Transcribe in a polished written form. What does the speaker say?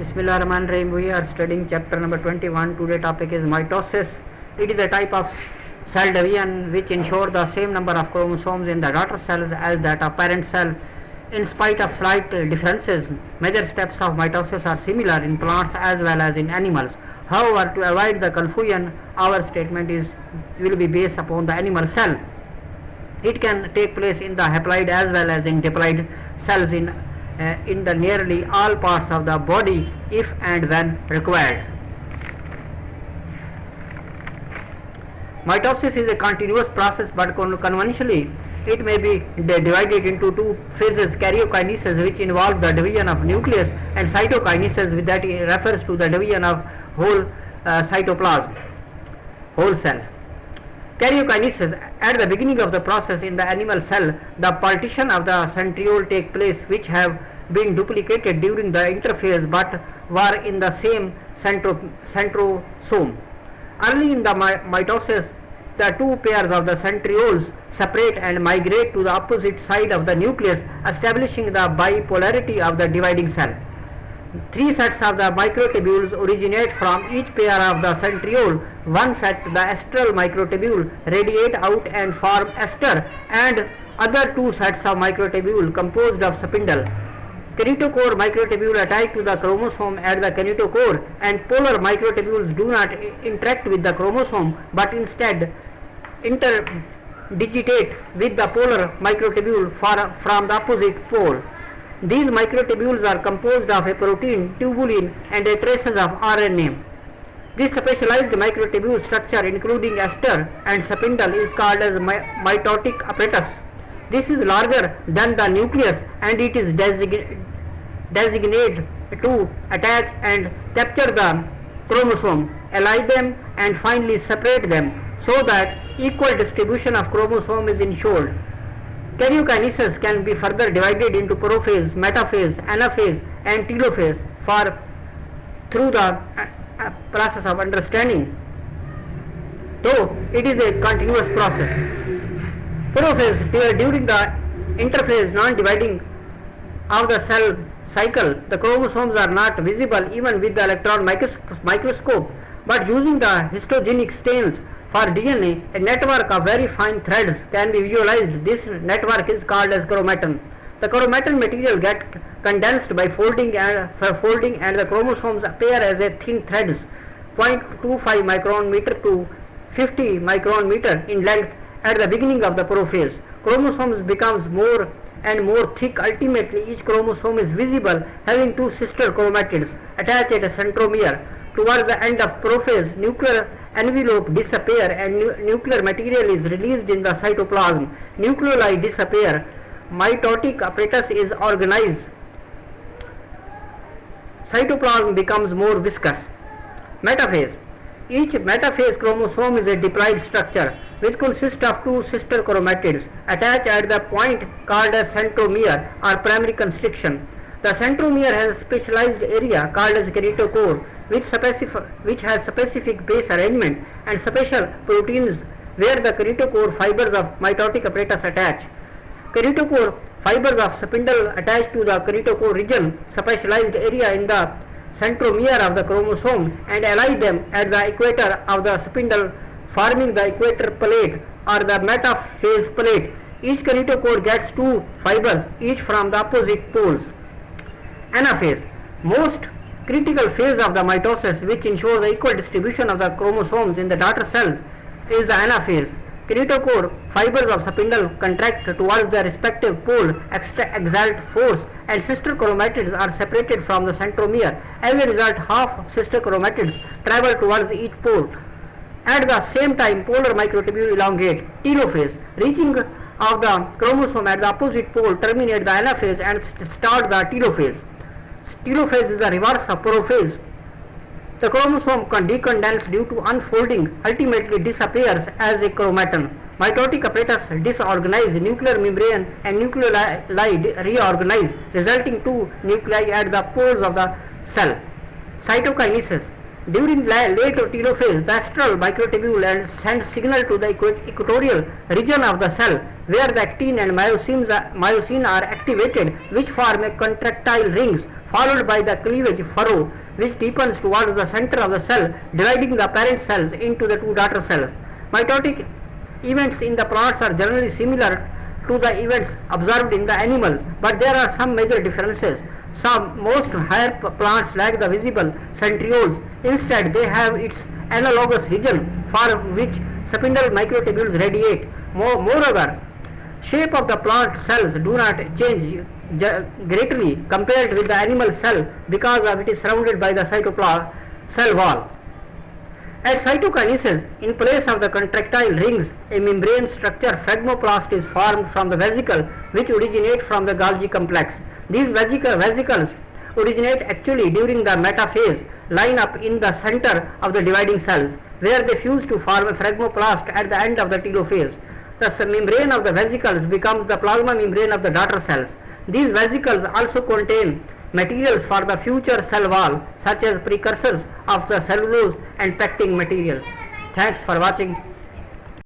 Bismillahirrahmanirrahim. We are studying chapter number 21. Today's topic is mitosis. It is a type of cell division which ensures the same number of chromosomes in the daughter cells as that of parent cell. In spite of slight differences, major steps of mitosis are similar in plants as well as in animals. However, to avoid the confusion, our statement will be based upon the animal cell. It can take place in the haploid as well as in diploid cells in the nearly all parts of the body if and when required. Mitosis is a continuous process, but conventionally it may be divided into two phases: karyokinesis, which involves the division of nucleus, and cytokinesis, that refers to the division of whole cytoplasm, whole cell. Karyokinesis: at the beginning of the process in the animal cell, the partition of the centriole take place, which have been duplicated during the interphase but were in the same centrosome. Early in the mitosis, the two pairs of the centrioles separate and migrate to the opposite side of the nucleus, establishing the bipolarity of the dividing cell. Three sets of the microtubules originate from each pair of the centriole. One set, the estral microtubule, radiate out and form ester, and other two sets of microtubule composed of spindle. Kinetochore microtubule attach to the chromosome at the kinetochore, and polar microtubules do not interact with the chromosome but instead interdigitate with the polar microtubule from the opposite pole. These microtubules are composed of a protein, tubulin, and a traces of RNA. This specialized microtubule structure, including ester and spindle, is called as mitotic apparatus. This is larger than the nucleus, and it is designated to attach and capture the chromosome, ally them, and finally separate them, so that equal distribution of chromosome is ensured. Karyokinesis can be further divided into prophase, metaphase, anaphase, and telophase through the process of understanding, though it is a continuous process. Prophase: during the interphase non-dividing of the cell cycle, the chromosomes are not visible even with the electron microscope, but using the histogenic stains for DNA, a network of very fine threads can be visualized. This network is called as chromatin. The chromatin material gets condensed by folding, and the chromosomes appear as a thin threads, 0.25 micrometer to 50 micrometer in length at the beginning of the prophase. Chromosomes becomes more and more thick. Ultimately, each chromosome is visible, having two sister chromatids attached at a centromere. Towards the end of prophase, nuclear envelope disappear and nuclear material is released in the cytoplasm. Nucleoli disappear. Mitotic apparatus is organized. Cytoplasm becomes more viscous. Metaphase: each metaphase chromosome is a diploid structure which consists of two sister chromatids attached at the point called as centromere or primary constriction. The centromere has a specialized area called as kinetochore, which has specific base arrangement and special proteins where the kinetochore fibers of mitotic apparatus attach. Kinetochore fibers of spindle attach to the kinetochore region, specialized area in the centromere of the chromosome, and ally them at the equator of the spindle, forming the equator plate or the metaphase plate. Each kinetochore gets two fibers, each from the opposite poles. Anaphase: most critical phase of the mitosis, which ensures the equal distribution of the chromosomes in the daughter cells, is the anaphase. Kinetochore fibers of spindle contract towards their respective pole, exert force, and sister chromatids are separated from the centromere. As a result, half sister chromatids travel towards each pole. At the same time, polar microtubule elongate. Telophase: reaching of the chromosome at the opposite pole terminate the anaphase and start the telophase. Telophase is the reverse of prophase. The chromosome decondenses due to unfolding, ultimately disappears as a chromatin. Mitotic apparatus disorganize, nuclear membrane and nucleoli reorganize, resulting two nuclei at the poles of the cell. Cytokinesis: during late telophase, the astral microtubule sends signal to the equatorial region of the cell, where the actin and myosin are activated, which form a contractile rings followed by the cleavage furrow, which deepens towards the center of the cell, dividing the parent cells into the two daughter cells. Mitotic events in the plants are generally similar to the events observed in the animals, but there are some major differences. Most higher plants lack the visible centrioles. Instead, they have its analogous region for which spindle microtubules radiate. Moreover, shape of the plant cells do not change greatly compared with the animal cell because of it is surrounded by the cytoplasm cell wall. At cytokinesis, in place of the contractile rings, a membrane structure phragmoplast is formed from the vesicle which originate from the Golgi complex. These vesicles originate actually during the metaphase, line up in the center of the dividing cells, where they fuse to form a phragmoplast at the end of the telophase. The membrane of the vesicles becomes the plasma membrane of the daughter cells. These vesicles also contain materials for the future cell wall, such as precursors of the cellulose and pectin material. Thanks for watching.